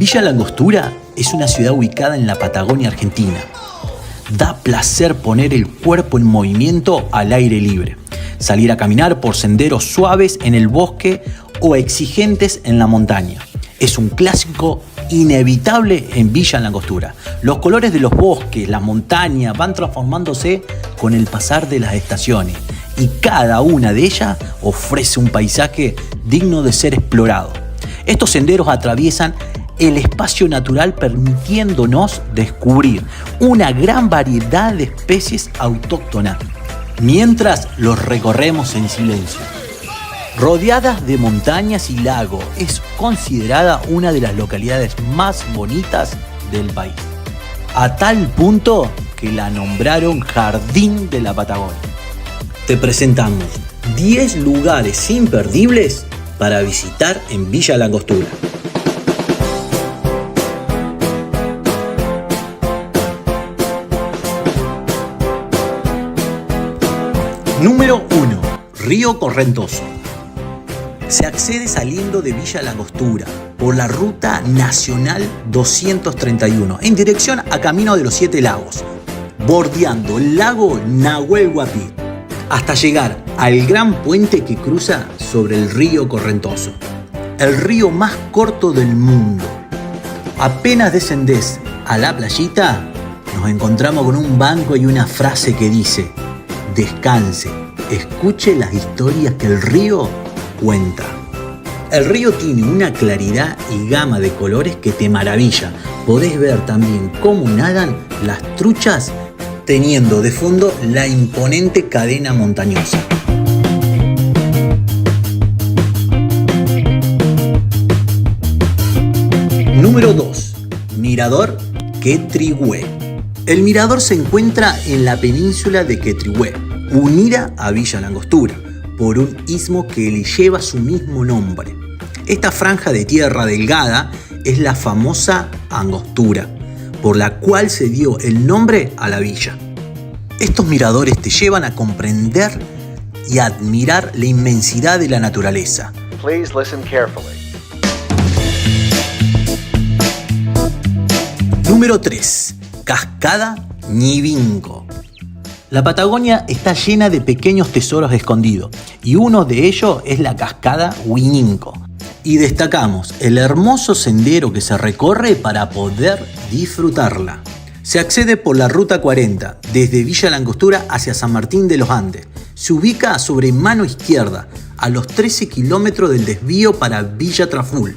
Villa Langostura es una ciudad ubicada en la Patagonia Argentina. Da placer poner el cuerpo en movimiento al aire libre, salir a caminar por senderos suaves en el bosque o exigentes en la montaña. Es un clásico inevitable en Villa Langostura. Los colores de los bosques, las montañas van transformándose con el pasar de las estaciones y cada una de ellas ofrece un paisaje digno de ser explorado. Estos senderos atraviesan el espacio natural permitiéndonos descubrir una gran variedad de especies autóctonas, mientras los recorremos en silencio. Rodeadas de montañas y lagos, es considerada una de las localidades más bonitas del país, a tal punto que la nombraron Jardín de la Patagonia. Te presentamos 10 lugares imperdibles para visitar en Villa Langostura. Número 1. Río Correntoso. Se accede saliendo de Villa Langostura por la Ruta Nacional 231 en dirección a Camino de los Siete Lagos, bordeando el lago Nahuel Huapi, hasta llegar al gran puente que cruza sobre el río Correntoso, el río más corto del mundo. Apenas descendés a la playita, nos encontramos con un banco y una frase que dice: descanse, escuche las historias que el río cuenta. El río tiene una claridad y gama de colores que te maravilla. Podés ver también cómo nadan las truchas, teniendo de fondo la imponente cadena montañosa. Número 2. Mirador Quetrihue. El mirador se encuentra en la península de Quetrihue, unida a Villa Langostura por un istmo que le lleva su mismo nombre. Esta franja de tierra delgada es la famosa Angostura, por la cual se dio el nombre a la villa. Estos miradores te llevan a comprender y a admirar la inmensidad de la naturaleza. Please listen carefully. Número 3. Cascada Ñivinco. La Patagonia está llena de pequeños tesoros escondidos y uno de ellos es la cascada Huiñinco. Y destacamos el hermoso sendero que se recorre para poder disfrutarla. Se accede por la Ruta 40 desde Villa Langostura hacia San Martín de los Andes. Se ubica sobre mano izquierda a los 13 kilómetros del desvío para Villa Traful.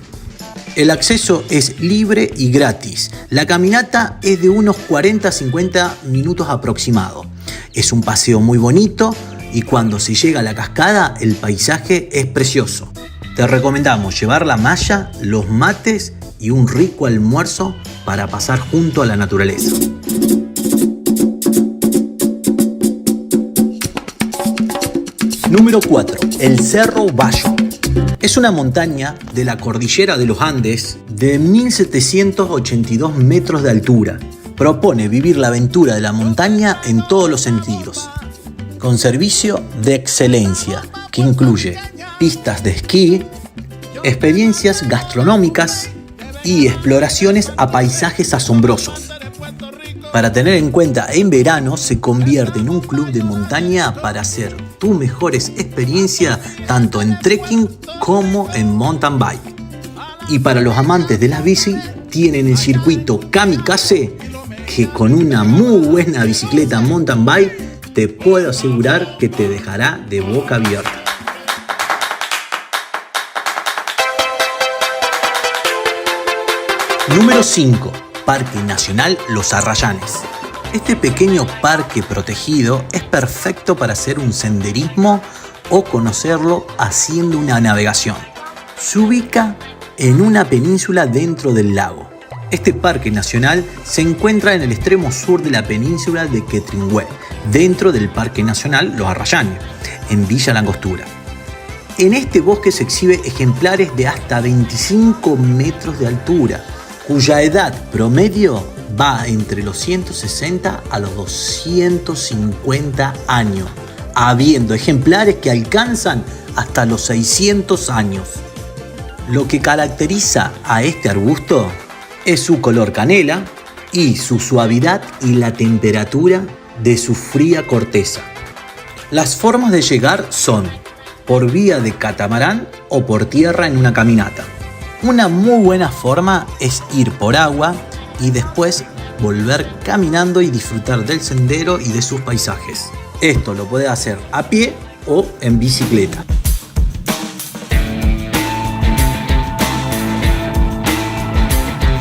El acceso es libre y gratis. La caminata es de unos 40-50 minutos aproximados. Es un paseo muy bonito y cuando se llega a la cascada el paisaje es precioso. Te recomendamos llevar la malla, los mates y un rico almuerzo para pasar junto a la naturaleza. Número 4. El Cerro Bayo. Es una montaña de la cordillera de los Andes de 1782 metros de altura. Propone vivir la aventura de la montaña en todos los sentidos, con servicio de excelencia que incluye pistas de esquí, experiencias gastronómicas y exploraciones a paisajes asombrosos. Para tener en cuenta, en verano se convierte en un club de montaña para hacer tus mejores experiencias tanto en trekking como en mountain bike. Y para los amantes de las bici, tienen el circuito Kamikaze, que con una muy buena bicicleta mountain bike te puedo asegurar que te dejará de boca abierta. Número 5. Parque Nacional Los Arrayanes. Este pequeño parque protegido es perfecto para hacer un senderismo o conocerlo haciendo una navegación. Se ubica en una península dentro del lago. Este parque nacional se encuentra en el extremo sur de la península de Quetrihue, dentro del Parque Nacional Los Arrayanes, en Villa Langostura. En este bosque se exhiben ejemplares de hasta 25 metros de altura, cuya edad promedio va entre los 160 a los 250 años, habiendo ejemplares que alcanzan hasta los 600 años. Lo que caracteriza a este arbusto Es su color canela y su suavidad y la temperatura de su fría corteza. Las formas de llegar son por vía de catamarán o por tierra en una caminata. Una muy buena forma es ir por agua y después volver caminando y disfrutar del sendero y de sus paisajes. Esto lo puede hacer a pie o en bicicleta.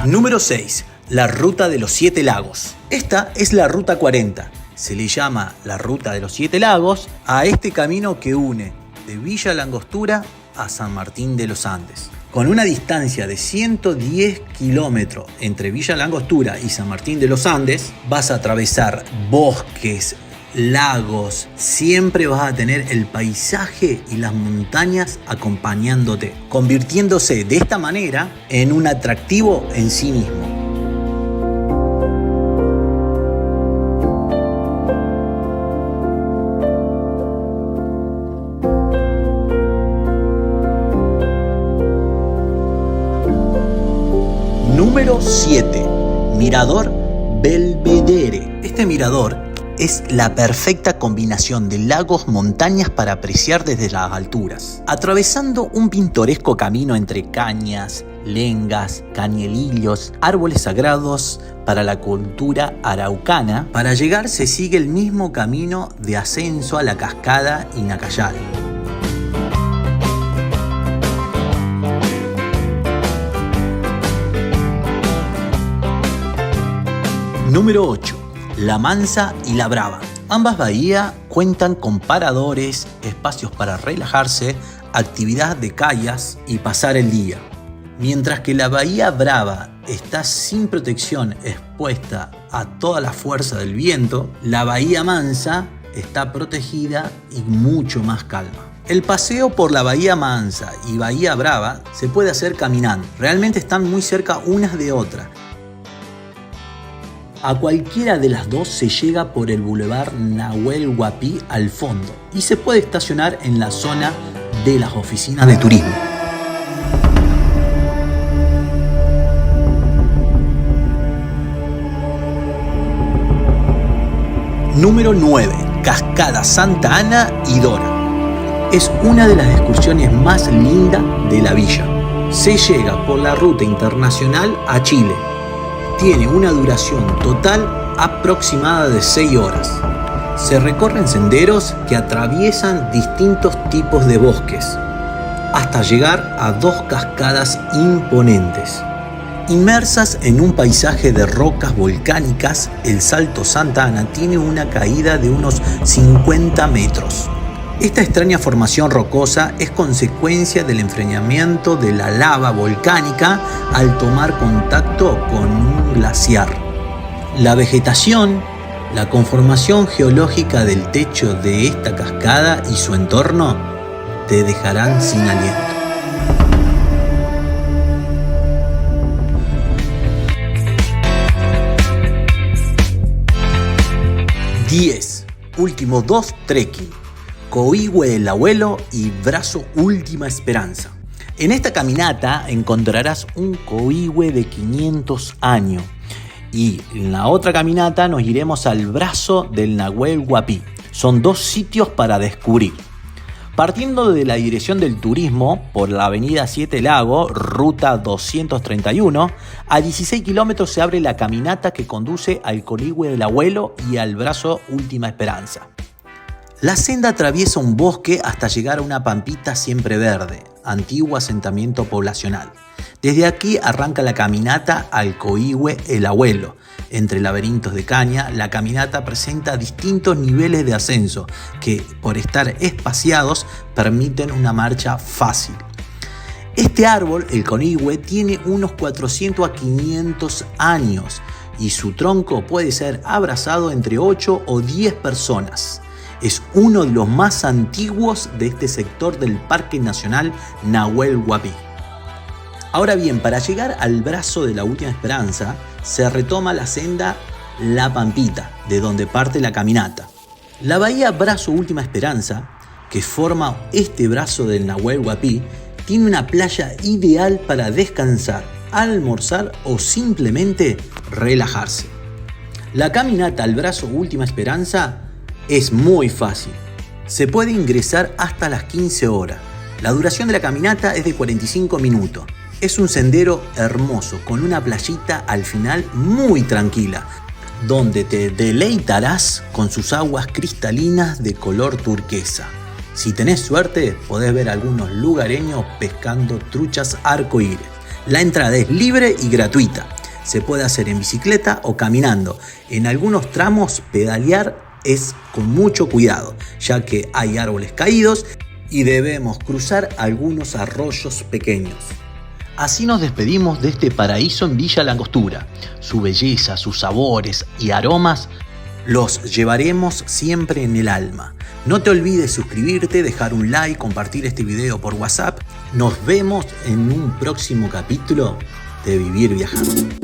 Número 6. La Ruta de los 7 Lagos. Esta es la Ruta 40. Se le llama la Ruta de los 7 Lagos a este camino que une de Villa La Angostura a San Martín de los Andes. Con una distancia de 110 kilómetros entre Villa La Angostura y San Martín de los Andes, vas a atravesar bosques, lagos, siempre vas a tener el paisaje y las montañas acompañándote, convirtiéndose de esta manera en un atractivo en sí mismo. Número 7. Mirador Belvedere. Este mirador es la perfecta combinación de lagos, montañas para apreciar desde las alturas. Atravesando un pintoresco camino entre cañas, lengas, cañelillos, árboles sagrados para la cultura araucana, para llegar se sigue el mismo camino de ascenso a la cascada Inacayal. Número 8. La Mansa y la Brava. Ambas bahías cuentan con paradores, espacios para relajarse, actividad de kayaks y pasar el día. Mientras que la Bahía Brava está sin protección, expuesta a toda la fuerza del viento, la Bahía Mansa está protegida y mucho más calma. El paseo por la Bahía Mansa y Bahía Brava se puede hacer caminando. Realmente están muy cerca unas de otras. A cualquiera de las dos se llega por el Boulevard Nahuel Huapi al fondo y se puede estacionar en la zona de las oficinas de turismo. Número 9. Cascada Santa Ana y Dora. Es una de las excursiones más lindas de la villa. Se llega por la ruta internacional a Chile. Tiene una duración total aproximada de 6 horas. Se recorren senderos que atraviesan distintos tipos de bosques, hasta llegar a 2 cascadas imponentes. Inmersas en un paisaje de rocas volcánicas, el Salto Santa Ana tiene una caída de unos 50 metros. Esta extraña formación rocosa es consecuencia del enfriamiento de la lava volcánica al tomar contacto con un glaciar. La vegetación, la conformación geológica del techo de esta cascada y su entorno te dejarán sin aliento. Último 2 trekking. Coihue el Abuelo y Brazo Última Esperanza. En esta caminata encontrarás un coihue de 500 años y en la otra caminata nos iremos al Brazo del Nahuel Huapi. Son 2 sitios para descubrir. Partiendo de la dirección del turismo por la avenida 7 Lagos, ruta 231, a 16 kilómetros se abre la caminata que conduce al Coihue del Abuelo y al Brazo Última Esperanza. La senda atraviesa un bosque hasta llegar a una pampita siempre verde, antiguo asentamiento poblacional. Desde aquí arranca la caminata al Coihue el Abuelo. Entre laberintos de caña, la caminata presenta distintos niveles de ascenso que, por estar espaciados, permiten una marcha fácil. Este árbol, el coihue, tiene unos 400 a 500 años y su tronco puede ser abrazado entre 8 o 10 personas. Es uno de los más antiguos de este sector del Parque Nacional Nahuel Huapi. Ahora bien, para llegar al Brazo de la Última Esperanza, se retoma la senda La Pampita, de donde parte la caminata. La bahía Brazo Última Esperanza, que forma este brazo del Nahuel Huapi, tiene una playa ideal para descansar, almorzar o simplemente relajarse. La caminata al brazo Última Esperanza es muy fácil. Se puede ingresar hasta las 15 horas. La duración de la caminata es de 45 minutos. Es un sendero hermoso con una playita al final muy tranquila, donde te deleitarás con sus aguas cristalinas de color turquesa. Si tenés suerte, podés ver algunos lugareños pescando truchas arcoíris. La entrada es libre y gratuita. Se puede hacer en bicicleta o caminando. En algunos tramos pedalear es con mucho cuidado, ya que hay árboles caídos y debemos cruzar algunos arroyos pequeños. Así nos despedimos de este paraíso en Villa La Angostura. Su belleza, sus sabores y aromas los llevaremos siempre en el alma. No te olvides suscribirte, dejar un like, compartir este video por WhatsApp. Nos vemos en un próximo capítulo de Vivir Viajando.